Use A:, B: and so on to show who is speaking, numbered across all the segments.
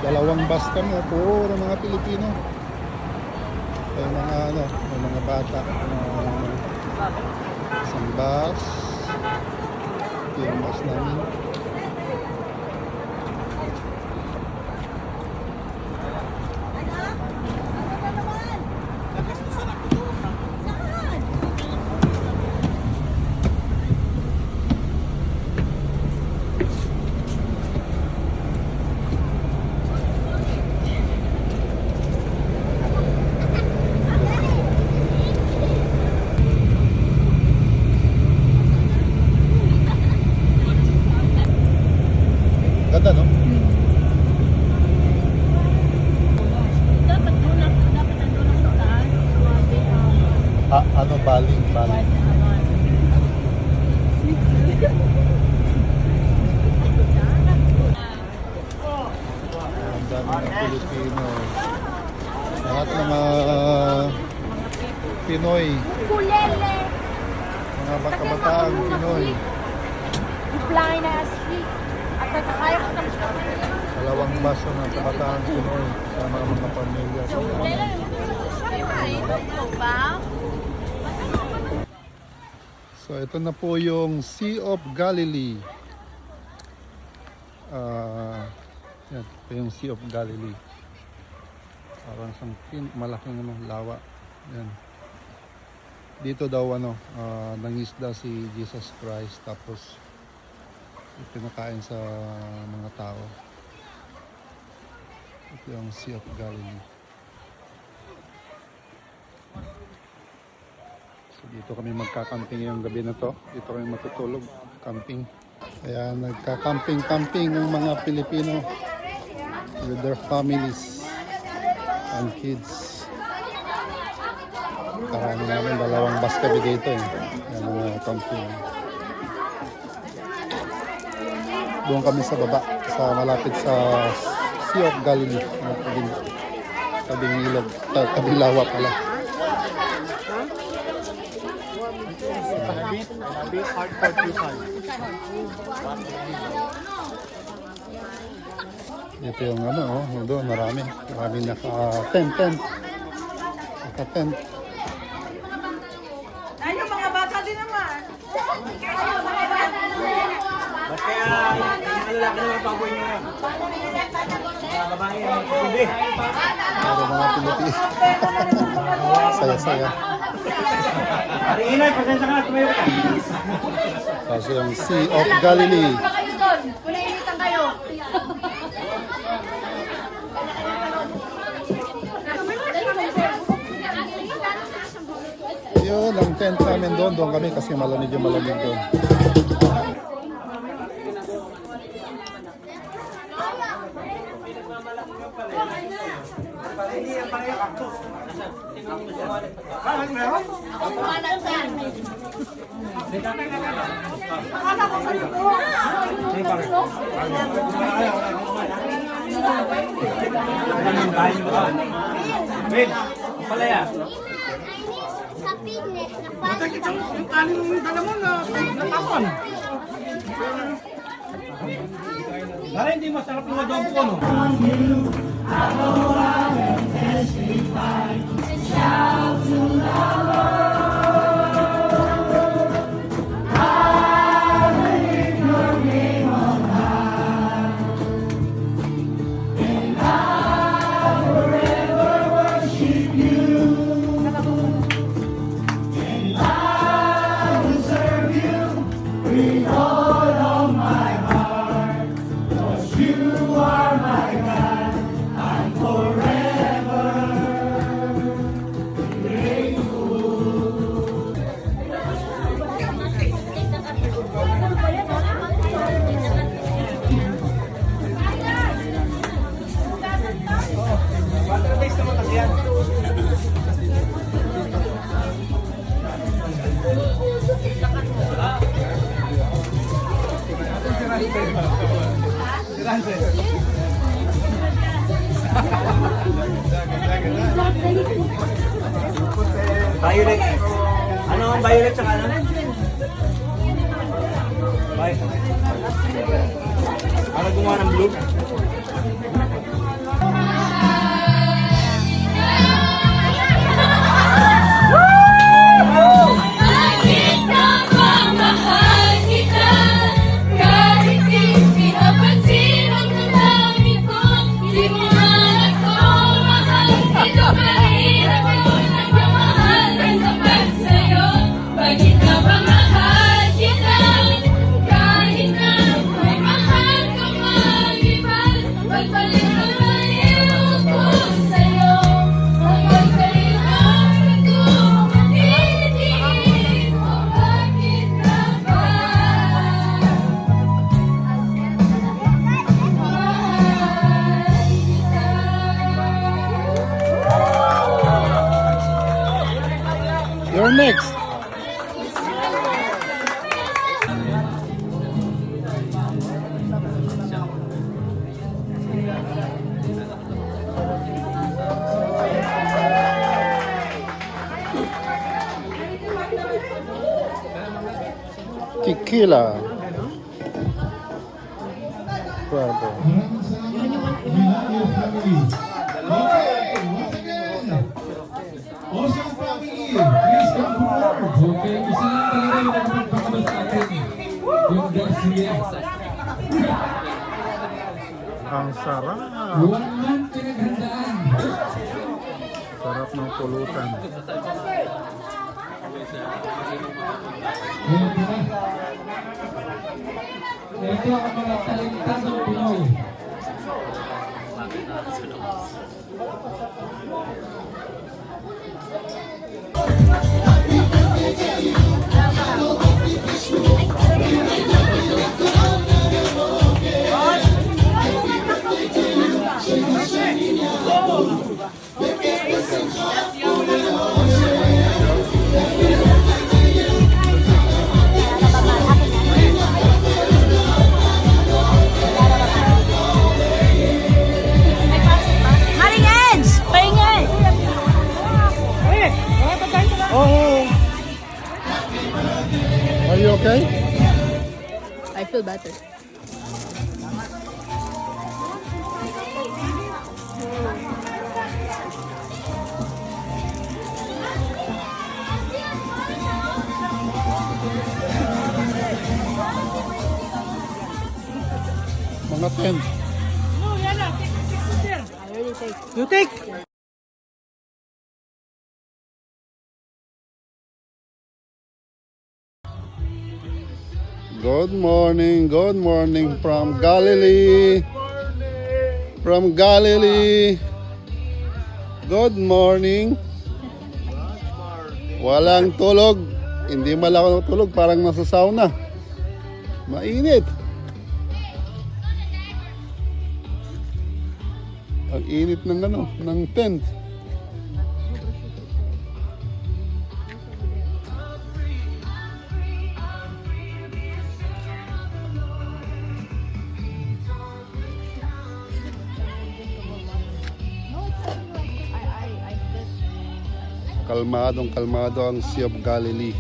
A: Dalawang bus kami, puro mga Pilipino. May mga ano, may mga bata. Isang bus. Ito yung bus namin. Ganda, no?
B: Dapat nandun sa taas.
A: Ano, baling. Ang dami ng Pilipino. Lahat ng mga Pinoy.
B: Kulele!
A: Mga bata-bataang Pinoy.
B: Blind as heat. At nakakaya ko ng
A: Dalawang baso ng kabataang Pinoy sa mga pamilya. So ito na po yung Sea of Galilee. Yan, ito yung Sea of Galilee. Parang isang malaking lawa. Yan. Dito daw nangisda si Jesus Christ tapos pinakain sa mga tao. Ito yung Sea of Galilee. So dito kami magkakamping yung gabi na to. Dito kami matutulog, camping. Kaya nagka-camping ang mga Pilipino with their families and kids. Karami namin, dalawang bus kami dito eh. Yan mga camping. Doon kami sa baba, sa malapit sa Sea of Galilee, tabing ilog, tabing lawa pala. Ito yung doon marami naka-tent. Naka-tent.
C: Ay, yung mga bata din naman.
D: Kaya, yung lalaki naman baboy nyo yan. Mga babae, hindi.
A: Pero mga Pilipino. Saya-saya.
D: Pari inay, pasensya ka na, tumayo ka.
A: Kasi yung Sea of Galilee.
B: kayo doon. Kunainitan kayo.
A: Yun, ang tent namin doon kami kasi malamig doon.
D: Ben, palaya.
C: Yung kanin yung dala mo na natapon.
D: Para hindi masarap yung adobo ko, no? Violet. Ano ang violet sa kanan? Violet. Para gumawa ng blue.
A: tequila. Bravo.
E: Ocean family, please come forward. Okay, isa lang talaga yung nagpapakabal sa atin. Yung Garcia.
A: Ang sarap.
E: Walang pinaghandaan.
A: Sarap ng pulutan.
E: Ayan na. Ito ang mga talentadong Pinoy.
B: Maring Eds! Paingay!
A: Are you okay?
B: I feel better.
A: Mga 10.
B: I already take.
C: You take.
A: Good morning from Galilee. From Galilee. Good morning. Walang tulog. Hindi malaki tulog, parang nasa sauna. Mainit. Ang init ng tent. Kalmado ang Sea of Galilee.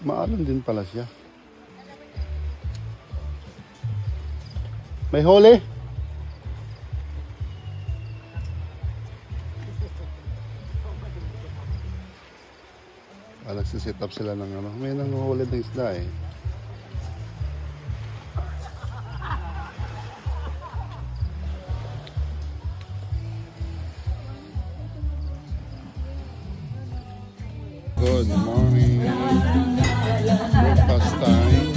A: Maalam din pala siya. May huli? Nagsiset up sila ng ano. May nanguhuli ng isda eh. Good morning. Breakfast time.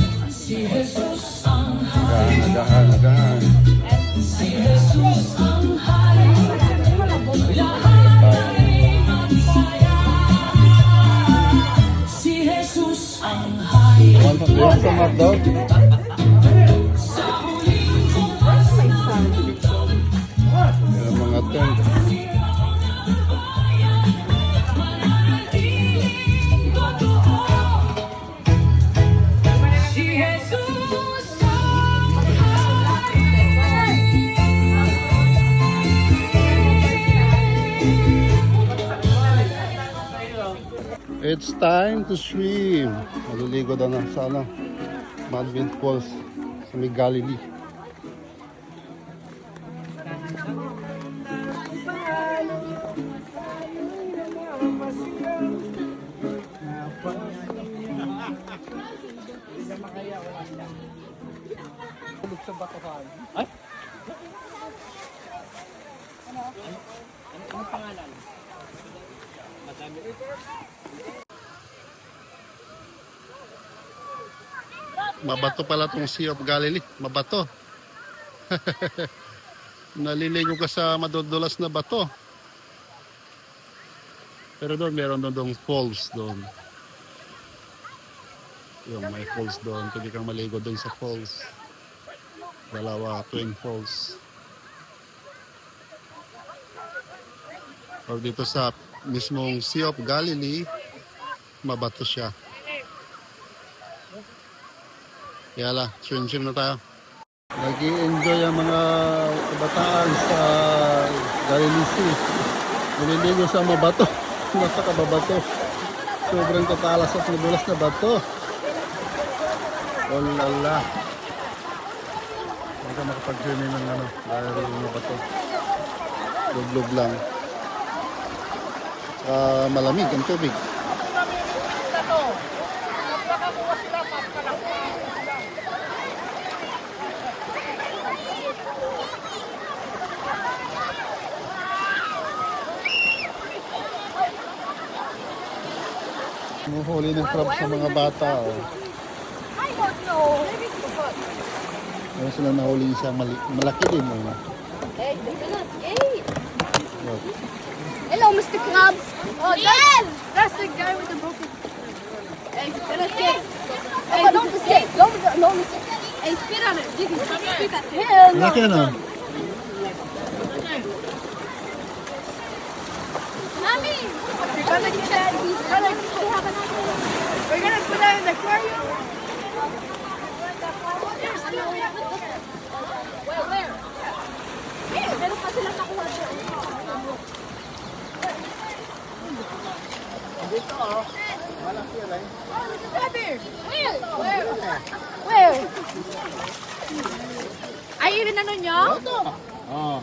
A: Agahan. Do you want some hot dog? Yan ang mga tent. It's time to swim. Maliligo daw na sa ano, Madvin Falls sa may Galilee. Mabato pala tong Sea of Galilee. Mabato. Naliligo ka sa madudulas na bato. Pero doon, meron doon falls doon. Yung may falls doon. Pwede kang maligo doon sa falls. Dalawa, twin falls. Or dito sa mismong Sea of Galilee, mabato siya. Kaya swim na tayo. Nag-i-enjoy ang mga kabataan sa Galilee Sea. Naliligo sa mga bato. Nasa kababato. Sobrang katalas at madulas na bato. Oh lala. Hindi ka makapag-swimming ng ano dahil mga bato. Lublog lang. Malamig ang tubig. Huli ng crab sa mga bata. Oh.
B: I don't know.
A: Meron silang nahuli isang malaki din. Oh.
B: Hey, look at us. Hey.
A: Look.
B: Hello, Mr. Krabs. Oh, yes! That's the guy with the broken. Hey, let's get. Hey, don't mistake. Don't mistake. Hey, spit on it. You can spit at him.
A: Malaki ano?
B: Mommy, we're gonna get that. We're gonna put that in the aquarium. Where? Meron pa silang nakuha doon.
A: Dito oh. Malaki yan eh.
B: Where? Ay, yun ano nyo?
A: Oh.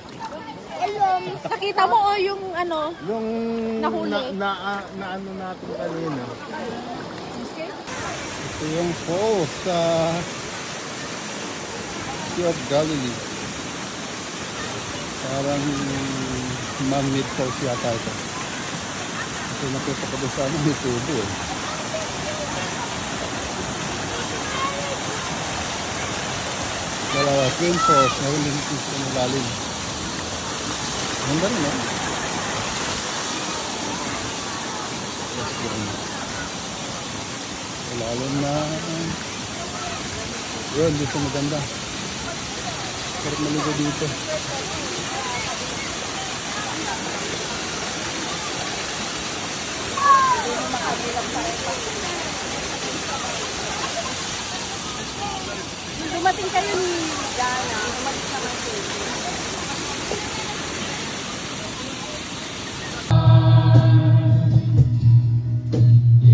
B: Nakita mo o yung ano?
A: Yung
B: Nahuli.
A: na ano natin kanina. Ito yung falls sa Sea of Galilee. Parang man-made falls yata ito. Kasi nakita ko doon sa ano, may tubo eh. Dalawa, twin falls, nahuli dito sa malalim. Ganda rin eh. Malalim na. Yun, dito maganda. Sarap maligo dito.
B: Dumating kayo ni Dana. Dumating naman kayo.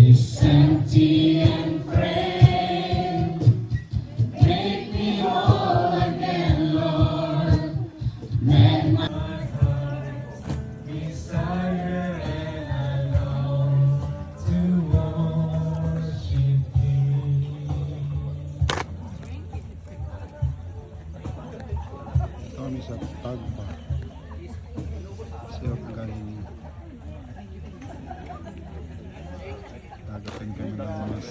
E: It's empty and framed. Make me whole again, Lord. Make my heart desire and I long to worship you.
A: Kami sa Tagba. Sea of Galilee. Dadating kami ng mas